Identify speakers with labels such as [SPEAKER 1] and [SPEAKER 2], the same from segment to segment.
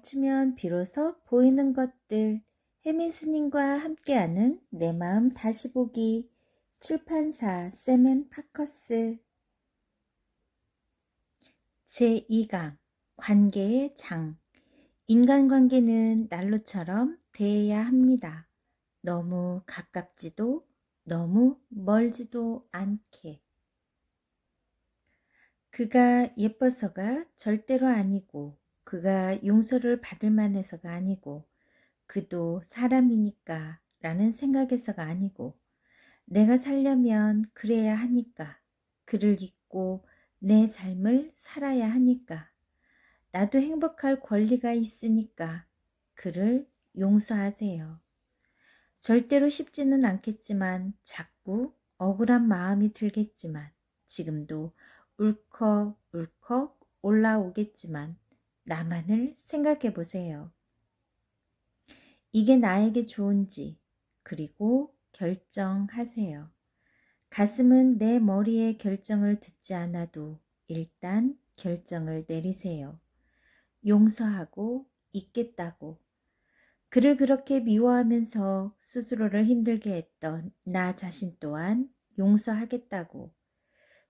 [SPEAKER 1] 멈추면 비로소 보이는 것들. 혜민스님과 함께하는 내 마음 다시 보기. 출판사 세멘파커스. 제2강 관계의 장. 인간관계는 난로처럼 대해야 합니다. 너무 가깝지도 너무 멀지도 않게. 그가 예뻐서가 절대로 아니고, 그가 용서를 받을 만해서가 아니고, 그도 사람이니까 라는 생각에서가 아니고, 내가 살려면 그래야 하니까, 그를 잊고 내 삶을 살아야 하니까, 나도 행복할 권리가 있으니까 그를 용서하세요. 절대로 쉽지는 않겠지만, 자꾸 억울한 마음이 들겠지만, 지금도 울컥울컥 올라오겠지만, 나만을 생각해 보세요. 이게 나에게 좋은지, 그리고 결정하세요. 가슴은 내 머리의 결정을 듣지 않아도 일단 결정을 내리세요. 용서하고 잊겠다고. 그를 그렇게 미워하면서 스스로를 힘들게 했던 나 자신 또한 용서하겠다고.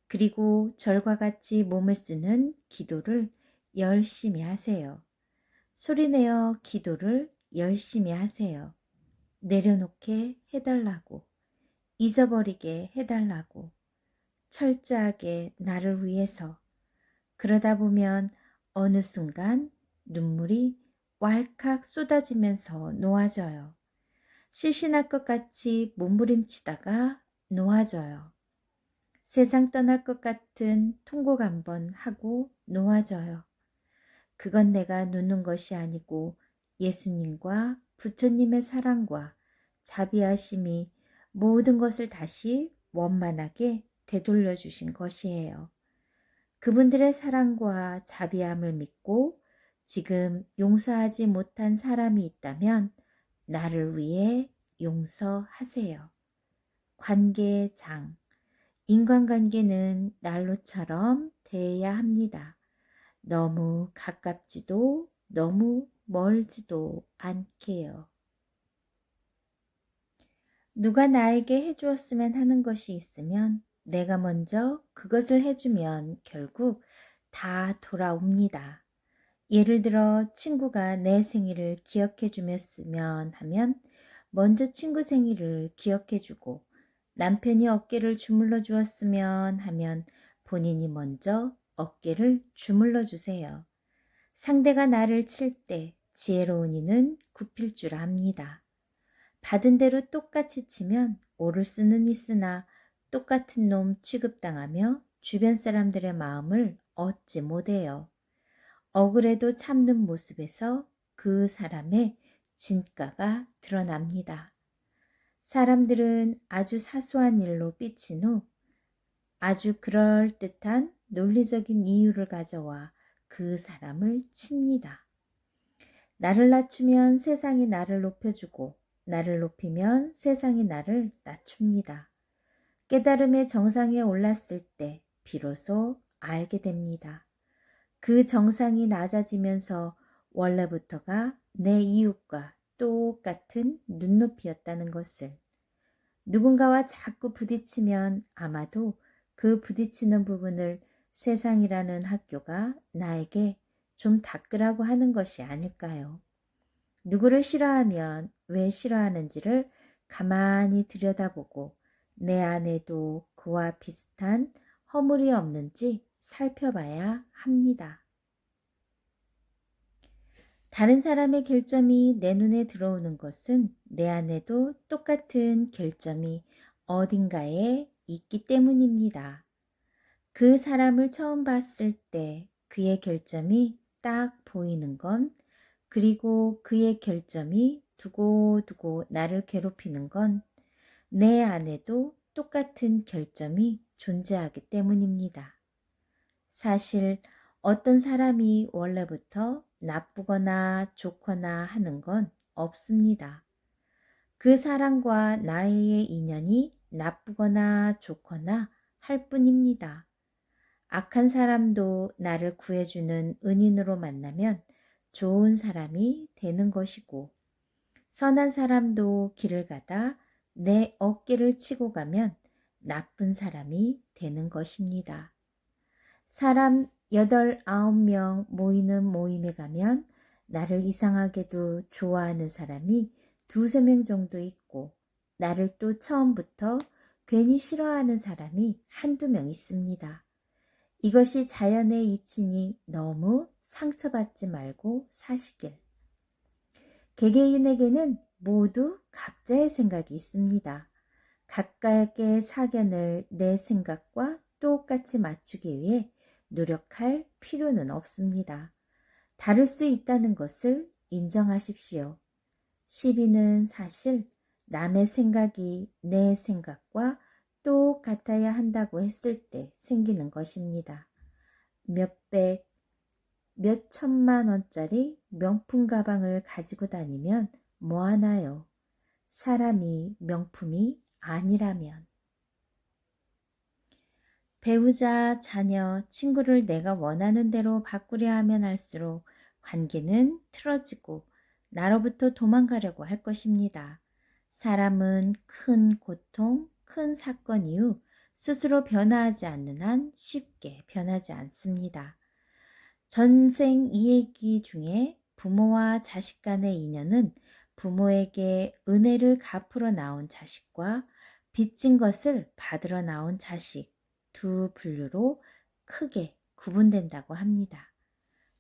[SPEAKER 1] 그리고 절과 같이 몸을 쓰는 기도를 열심히 하세요. 소리내어 기도를 열심히 하세요. 내려놓게 해달라고. 잊어버리게 해달라고. 철저하게 나를 위해서. 그러다 보면 어느 순간 눈물이 왈칵 쏟아지면서 놓아져요. 실신할 것 같이 몸부림치다가 놓아져요. 세상 떠날 것 같은 통곡 한번 하고 놓아져요. 그건 내가 누는 것이 아니고 예수님과 부처님의 사랑과 자비하심이 모든 것을 다시 원만하게 되돌려 주신 것이에요. 그분들의 사랑과 자비함을 믿고 지금 용서하지 못한 사람이 있다면 나를 위해 용서하세요. 관계의 장. 인간관계는 난로처럼 대해야 합니다. 너무 가깝지도 너무 멀지도 않게요. 누가 나에게 해주었으면 하는 것이 있으면 내가 먼저 그것을 해주면 결국 다 돌아옵니다. 예를 들어 친구가 내 생일을 기억해 주었으면 하면 먼저 친구 생일을 기억해 주고, 남편이 어깨를 주물러 주었으면 하면 본인이 먼저 어깨를 주물러 주세요. 상대가 나를 칠 때 지혜로운 이는 굽힐 줄 압니다. 받은 대로 똑같이 치면 옳을 수는 있으나 똑같은 놈 취급당하며 주변 사람들의 마음을 얻지 못해요. 억울해도 참는 모습에서 그 사람의 진가가 드러납니다. 사람들은 아주 사소한 일로 삐친 후 아주 그럴듯한 논리적인 이유를 가져와 그 사람을 칩니다. 나를 낮추면 세상이 나를 높여주고, 나를 높이면 세상이 나를 낮춥니다. 깨달음의 정상에 올랐을 때 비로소 알게 됩니다. 그 정상이 낮아지면서 원래부터가 내 이웃과 똑같은 눈높이였다는 것을. 누군가와 자꾸 부딪히면 아마도 그 부딪히는 부분을 세상이라는 학교가 나에게 좀 닦으라고 하는 것이 아닐까요? 누구를 싫어하면 왜 싫어하는지를 가만히 들여다보고 내 안에도 그와 비슷한 허물이 없는지 살펴봐야 합니다. 다른 사람의 결점이 내 눈에 들어오는 것은 내 안에도 똑같은 결점이 어딘가에 있기 때문입니다. 그 사람을 처음 봤을 때 그의 결점이 딱 보이는 건, 그리고 그의 결점이 두고두고 나를 괴롭히는 건 내 안에도 똑같은 결점이 존재하기 때문입니다. 사실 어떤 사람이 원래부터 나쁘거나 좋거나 하는 건 없습니다. 그 사람과 나의 인연이 나쁘거나 좋거나 할 뿐입니다. 악한 사람도 나를 구해주는 은인으로 만나면 좋은 사람이 되는 것이고, 선한 사람도 길을 가다 내 어깨를 치고 가면 나쁜 사람이 되는 것입니다. 사람 8, 9명 모이는 모임에 가면 나를 이상하게도 좋아하는 사람이 2, 3명 정도 있고, 나를 또 처음부터 괜히 싫어하는 사람이 1, 2명 있습니다. 이것이 자연의 이치니 너무 상처받지 말고 사시길. 개개인에게는 모두 각자의 생각이 있습니다. 각각의 사견을 내 생각과 똑같이 맞추기 위해 노력할 필요는 없습니다. 다를 수 있다는 것을 인정하십시오. 시비는 사실 남의 생각이 내 생각과 똑같아야 한다고 했을 때 생기는 것입니다. 몇백, 몇 천만 원짜리 명품 가방을 가지고 다니면 뭐하나요? 사람이 명품이 아니라면. 배우자, 자녀, 친구를 내가 원하는 대로 바꾸려 하면 할수록 관계는 틀어지고 나로부터 도망가려고 할 것입니다. 사람은 큰 고통, 큰 사건 이후 스스로 변화하지 않는 한 쉽게 변하지 않습니다. 전생 이야기 중에 부모와 자식 간의 인연은 부모에게 은혜를 갚으러 나온 자식과 빚진 것을 받으러 나온 자식, 두 분류로 크게 구분된다고 합니다.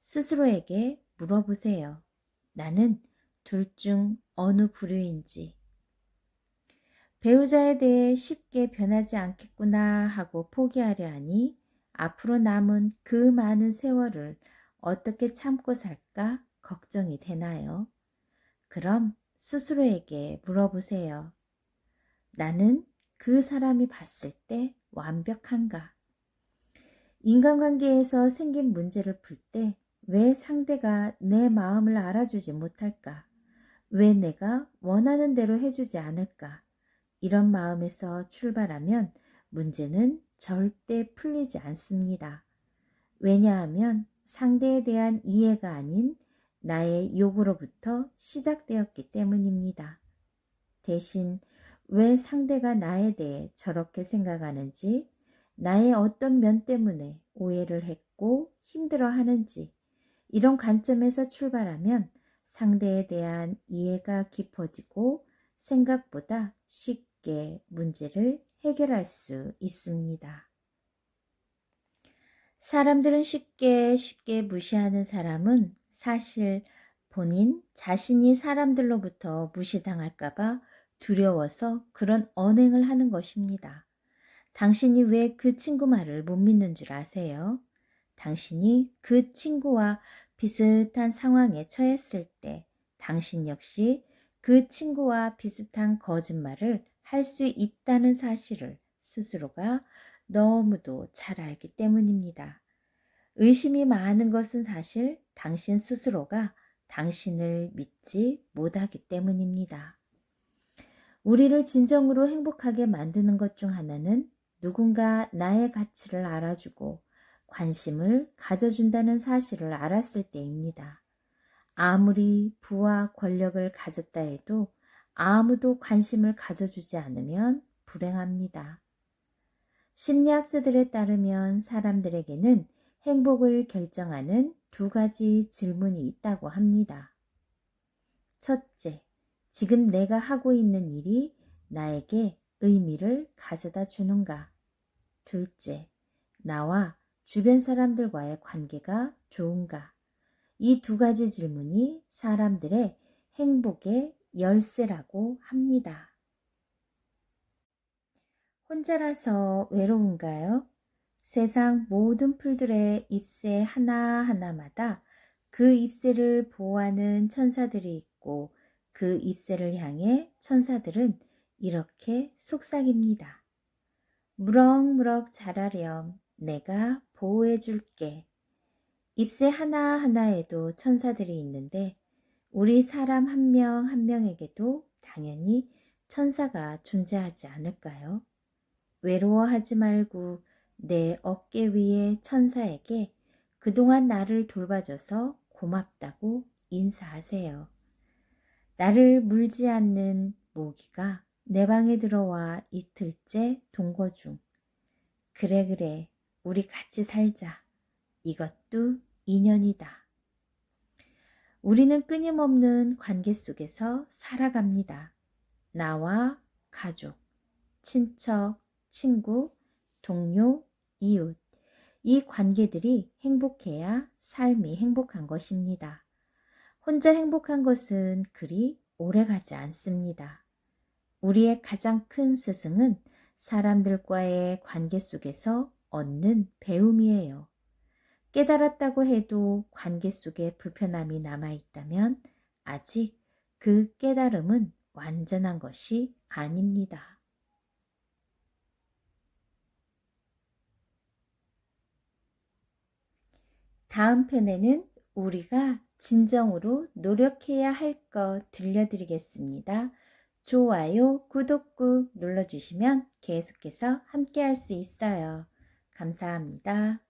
[SPEAKER 1] 스스로에게 물어보세요. 나는 둘 중 어느 부류인지. 배우자에 대해 쉽게 변하지 않겠구나 하고 포기하려 하니 앞으로 남은 그 많은 세월을 어떻게 참고 살까 걱정이 되나요? 그럼 스스로에게 물어보세요. 나는 그 사람이 봤을 때 완벽한가? 인간관계에서 생긴 문제를 풀 때 왜 상대가 내 마음을 알아주지 못할까? 왜 내가 원하는 대로 해주지 않을까? 이런 마음에서 출발하면 문제는 절대 풀리지 않습니다. 왜냐하면 상대에 대한 이해가 아닌 나의 욕으로부터 시작되었기 때문입니다. 대신 왜 상대가 나에 대해 저렇게 생각하는지, 나의 어떤 면 때문에 오해를 했고 힘들어하는지, 이런 관점에서 출발하면 상대에 대한 이해가 깊어지고 생각보다 쉽게 문제를 해결할 수 있습니다. 사람들은 쉽게 무시하는 사람은 사실 본인 자신이 사람들로부터 무시당할까봐 두려워서 그런 언행을 하는 것입니다. 당신이 왜 그 친구 말을 못 믿는 줄 아세요? 당신이 그 친구와 비슷한 상황에 처했을 때 당신 역시 그 친구와 비슷한 거짓말을 할 수 있다는 사실을 스스로가 너무도 잘 알기 때문입니다. 의심이 많은 것은 사실 당신 스스로가 당신을 믿지 못하기 때문입니다. 우리를 진정으로 행복하게 만드는 것 중 하나는 누군가 나의 가치를 알아주고 관심을 가져준다는 사실을 알았을 때입니다. 아무리 부와 권력을 가졌다 해도 아무도 관심을 가져주지 않으면 불행합니다. 심리학자들에 따르면 사람들에게는 행복을 결정하는 2가지 질문이 있다고 합니다. 첫째, 지금 내가 하고 있는 일이 나에게 의미를 가져다 주는가? 둘째, 나와 주변 사람들과의 관계가 좋은가? 이 2가지 질문이 사람들의 행복의 열쇠라고 합니다. 혼자라서 외로운가요? 세상 모든 풀들의 잎새 하나하나마다 그 잎새를 보호하는 천사들이 있고 그 잎새를 향해 천사들은 이렇게 속삭입니다. 무럭무럭 자라렴. 내가 보호해 줄게. 잎새 하나하나에도 천사들이 있는데 우리 사람 한 명 한 명에게도 당연히 천사가 존재하지 않을까요? 외로워하지 말고 내 어깨 위에 천사에게 그동안 나를 돌봐줘서 고맙다고 인사하세요. 나를 물지 않는 모기가 내 방에 들어와 이틀째 동거 중. 그래, 우리 같이 살자. 이것도 인연이다. 우리는 끊임없는 관계 속에서 살아갑니다. 나와 가족, 친척, 친구, 동료, 이웃. 이 관계들이 행복해야 삶이 행복한 것입니다. 혼자 행복한 것은 그리 오래가지 않습니다. 우리의 가장 큰 스승은 사람들과의 관계 속에서 얻는 배움이에요. 깨달았다고 해도 관계 속에 불편함이 남아있다면 아직 그 깨달음은 완전한 것이 아닙니다. 다음 편에는 우리가 진정으로 노력해야 할 것 들려드리겠습니다. 좋아요, 구독 꾹 눌러주시면 계속해서 함께 할 수 있어요. 감사합니다.